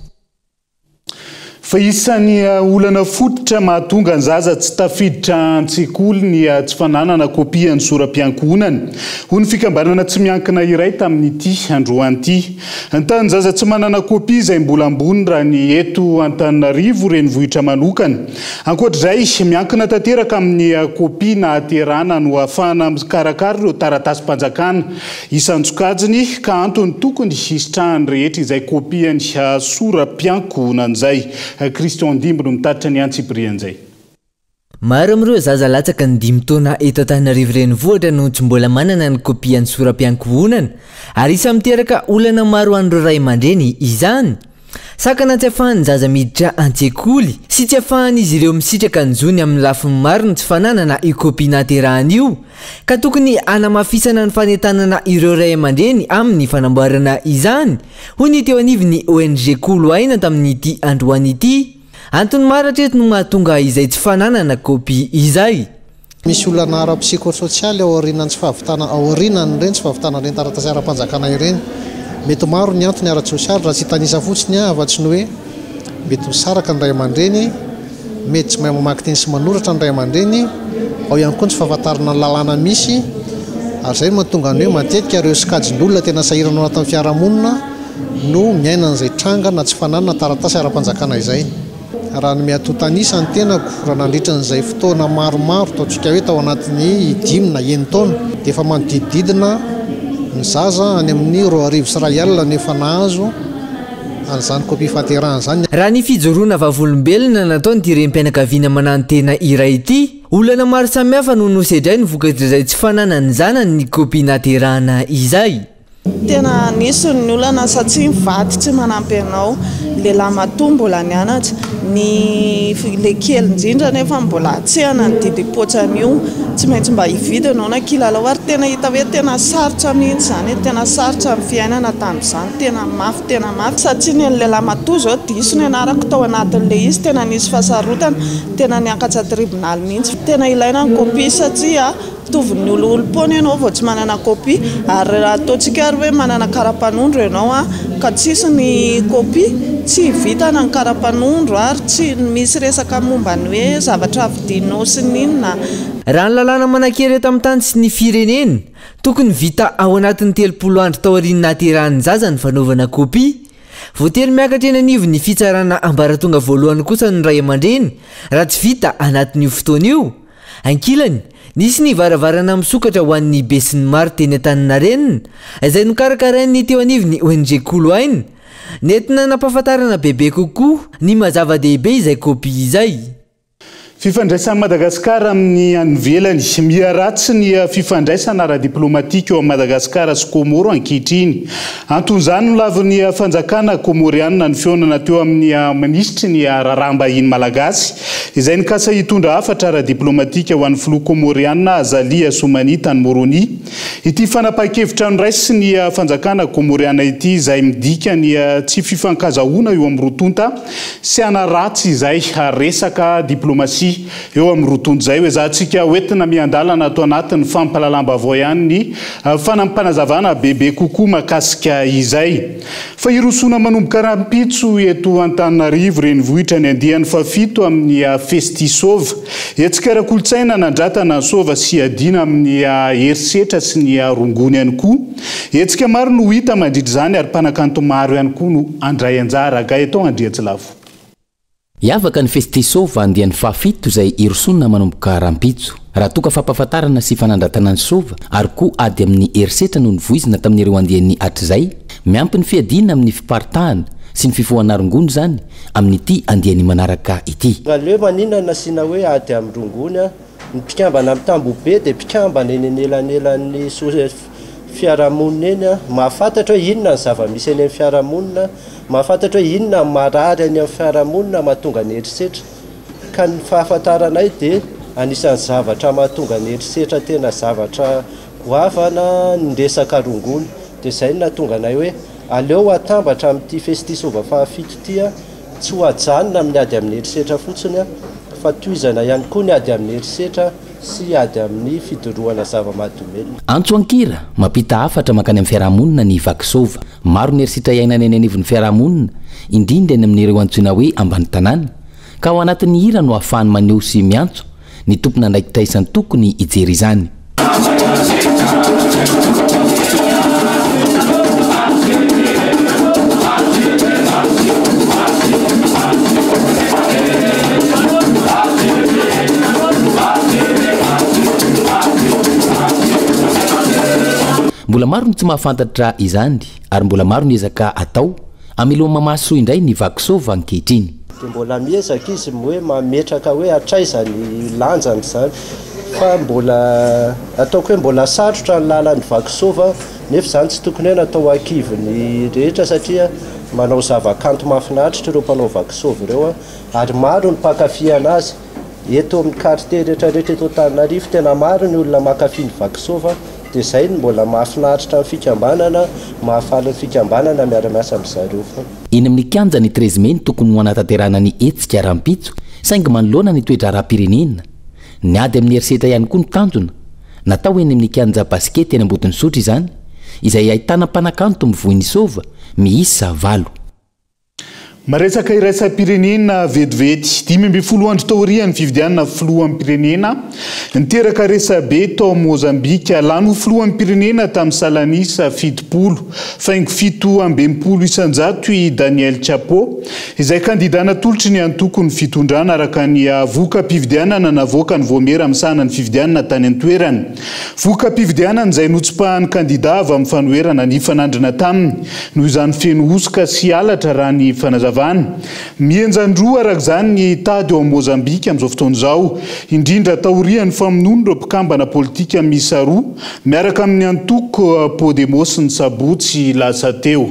Fa isan'ny olana fototra mahatonga ny zaza tsy tafiditra an-tsekoly ny tsy fananana kopia ny soram-piankonana. Ho ny fikambanana tsy miankina iray tamin'ity androany ity. Ny zaza tsy manana kopia izay mbola ambony raha ny eto Antananarivo renivohitra manokana. Ankoatr'izay miankina tanteraka amin'ny kopia na aterana no ahafahana mikarakara ireo taratasy-panjakana isan-tsokajiny ka antony tokony hisitrahany rehetra izay kopia ny soram-piankonana izay. Christian Dimbo no mitatitra ny Antsiprian'izay. Maro amin'ireo zaza latsaka ny 5 taona eto Antananarivo renivohitra no tsy mbola manana ny kopia ny soram-piankonana ary isa miteraka olana maro an'ireo ray aman-dreny izany. Sakana tsy ahafahany zaza miditra an-tsekoly sy tsy ahafahan'izy ireo misitraka ny zony amin'ny lafiny maro ny tsy fananana io kopia naterahana io ka tokony anamafisana ny fanentanana ireo ray aman-dreny amin'ny fanamboarana izany. Hoy ny teo anivony ONG Kolo Aina tamin'ity androany ity. Antony maro hatreto no mahatonga izay tsy fananana kopia izay. Misy olana ara-psikososialy ao aorianany tsy fahavitana ao aorianany ireny tsy fahavitana ireny taratasy ara-panjakana ireny. Mety maro ny antony ara-tsosialy raha tsy tanisa fotsiny afa-tsy ny hoe mety misaraka ny ray aman-dreny, mety tsy mahay mamaky teny sy manoratra ny ray aman-dreny, ao ihany koa ny tsy fahafantarana ny lalàna misy ary izay mahatonga ny hoe matetika ireo sikajin'olona tena sahirana ao anatin'ny fiarahamonina no miaina an'izay tranga na tsy fananana taratasy ara-panjakana izay. Raha ny miato tanisa ny tenako raha nandritra n'izay fotoana maromaro ataontsika hoe tao anatin'ny 5 na 9 taona dia efa manodidididina ny zaza any amin'ny 2,000 nefa nahazo an'izany kopia fahaterahana izany. Raha ny fijoroana vavolombelona nataony ity renim-pianakaviana mananotena iray ity, olana maro samihafa no nosedray ny vokatra izay tsy fananany zanany ny kopia naterahana izay. Tena nisy ny olana satria mivady tsy manampy anao, lehilahy matoa mbola nianatra, le kely indrindra nefa mbola tsehana ny didim-potsany io, tsy maintsy mba hividy anao na kilalao ary tena hita hoe tena sarotra mihitsy izany, tena sarotra amin'ny fiainana tamin'izany, tena mafy satria ny lehilahy matoa zao diso ny anarako tao anatin'ilay izy, tena nisy fasarotana, tena niakatra tribonaly mihitsy, tena ilaina ny kopia satria tovy ny olo-pony ianao vao tsy manana kopia ary raha ataontsika ary hoe manana kara-panondro ianao ka tsisy ny kopia tsy vitana ny karapanondro ary tsy misy resaka momba ny hoe zavatra vidinao sy ninona. Raha ny lalàna manan-kery eto amin'ny tany sy ny firenena tokony vita ao anatin'ny 30 andro tao aoriana nahaterahan'ny zaza ny fanaovana kopia. Voatery miakatra eny anivony ny fitsarana ambaratonga voalohany kosa ny ray aman-dreny raha tsy vita anatin'io fotoana io. Ankilany nisy ny varavarana misokatra ho an'ny be sy ny maro teny Antaninarenina izay nokarakarain'ny teo anivony ONG Koloaina. Nentina nampahafantarana bebe kokoa ny mazava-dehibe izay kopia izay. Fifandraisana Madagasikara amin'ny anivelany miharatsy ny fifandraisana ara-diplomatika eo Madagasikara sy Komoro ankehitriny. Anton'izany no lavon'ny fanjakana komoriana ny fionana teo amin'ny ministry ny raharaham-bahiny malagasy izay nikasa hitondra hafatra ara-diplomatika ho an'ny filoha komoriana Azali Assoumani tany Moroni. Ity fanapahan-kevitra niraisy ny fanjakana komoriana ity izay midika ny tsy fifankazahoana eo amin'ny rotonta sy anaratsy izay resaka diplomasia eo amin'ny rotondo izay hoe zahantsika hoentina miandalana ato anatin'ny fampalalam-baovao ihany ny fanampanazavana bebe kokoa mahakasika izay. Fa irosona manomboka rahampitso eto Antananarivo renivohitra ny andiany fafito amin'ny Festisova. Etsika ara-kolotsaina nandratana sova sy adina amin'ny herisetra sy ny rongony ihany koa. Etsika maro no hita mandritra izany ary mpanakanto maro ihany koa no andray anjara gahy atao Andriatsilavo. Iavaka ny Festisova andiany fafito izay irosona manomboka rahampitso. Raha toka fampahafantarana sy fanandratana ny sova ary koa ady amin'ny herisetra no nivoizina tamin'ireo andiany hatr'izay, miampy ny fiadina amin'ny fiparitahana sy ny fifohana rongony zany amin'ity andiany manaraka ity. Ngaleo maninona nasiana hoe ady amin'ny rongony ny mpikambana amin'ny tambobe dia mpikambana eny anelanelan'ny fiarahamonina eny mahafantatra hoe inona ny zava-misy eny amin'ny fiarahamonina, mahafantatra hoe inona ny marary any amin'ny fiarahamonina mahatonga ny herisetra. Ka ny fahafantaranay dia anisan'ny zavatra mahatonga ny herisetra tena zavatra goavana ny resaka rongony. Dia izay no nahatonga anay hoe aleo atambatra amin'ity Festisova fafito ity tsy ho ajanona amin'ny ady amin'ny herisetra fotsiny fa toizana ihany koa ny ady amin'ny herisetra sy ady amin'ny fidorohana zava-mahadomelina. Antso ankira mampita hafatra makany amin'ny fiarahamonina ny vakisova. Maro ny herisetra iainana eny anivon'ny fiarahamonina indrindra eny amin'ireo antsoina hoe ambany tanàna. Ka ao anatin'ny hira no ahafahany maneho sy miantso ny tompona andraikitra isan'ny tokony hijery izany. Mbola maro ny tsy mahafantatra izany ary mbola maro ny ezaka atao amilo mamaso indray ny vakisova ankehitriny. Dia mbola miezaka izy hoe mametraka hoe hatraizany lanjany izany fa mbola ataoko hoe mbola sarotra ny lalan'ny vakisova nefa izany tsy tokony hoe natao ankivony rehetra satria manao zava-kanto mahafinaritra ireo mpanao vakisova ireo ary maro ny mpankafy anazy. Eto amin'ny quartier rehetrarehetra eto Antananarivo tena maro ny olona mankafy ny vakisova. Dia izay no mbola mahafinaritra ny fikambanana, mahafaly ny fikambanana miara-miasa amin'izareo foana. Eny amin'ny kianja ny 13 May tokony ho anatanterahana ny hetsika rahampitso saingy manoloana ny toetra ara-pirenena. Ny ady amin'ny herisetra ihany koa ny tanjona. Natao eny amin'ny kianja baskety eny Ambotony Sotro izany, izay ahitana mpanakanto mivohy ny sova miisa 8. Maresaka iraisam-pirenena vetivety 10 andro taorian'ny fifidianana filohan'ny pirenena niteraka resabe tao Mozambika lany ho filohan'ny pirenena tamin'ny salanisa 70 faingo 720 isanjato i Daniel Chapo izay kandidana tolotry ny antokony fitondrana araka ny voka-pifidianana navoaka ny voamera amin'ny sahanany fifidianana tany an-toerany. Voka-pifidianana izay notsipahan'ny kandida avy amin'ny fanoherana ny fanandrina taminy noho izany feno osika sy alatra raha ny fanazavana. Mienjandroa araka izany ny tady eo Mozambika amin'izao fotoana izao indrindra taorian'ny famonoana ireo mpikambana politika miisa 2 miaraka amin'ny antoko Podemos ny sabotsy lasa teo.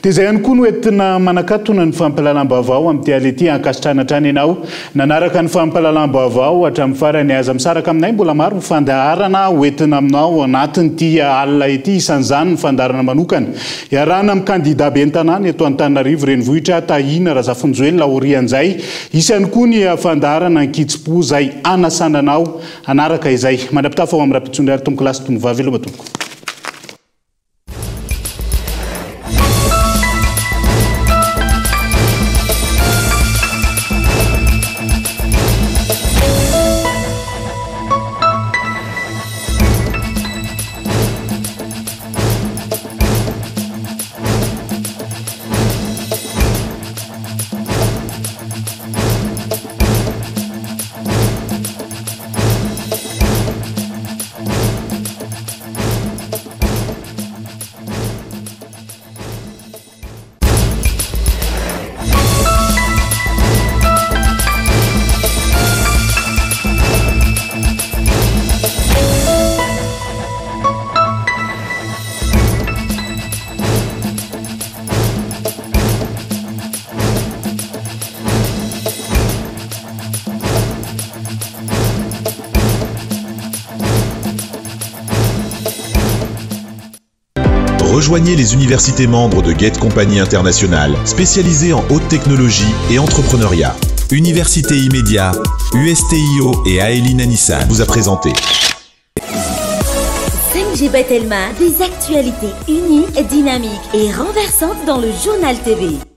Dia izay ihany koa no entina manakatona ny fampahalalam-baovao amin'ny tialety ankasitrana hatrany ianao nanaraka ny fampahalalam-baovao hatramin'ny farany aza misaraka aminay mbola maro ny fandaharana hoentina aminao anatin'ity alina ity isan'izany ny fandaharana manokana iarahana amin'ny kandida be an-tanàna eto Antananarivo renivohitra Tahina Razafonjoelina Orianzay isy ihany koa ny fandaharana ankitsipo izay anasananao anaraka izay mandrapitafa ao amin'ny rapitsondry ary tomboko lasy tomboko vavy elo matomboko. Rejoignez les universités membres de Get Compagnie Internationale, spécialisées en haute technologie et entrepreneuriat. Université Immédiat, USTIO et Aeline Anissan vous a présenté 5G Telma, des actualités unies, dynamiques et renversantes dans le journal TV.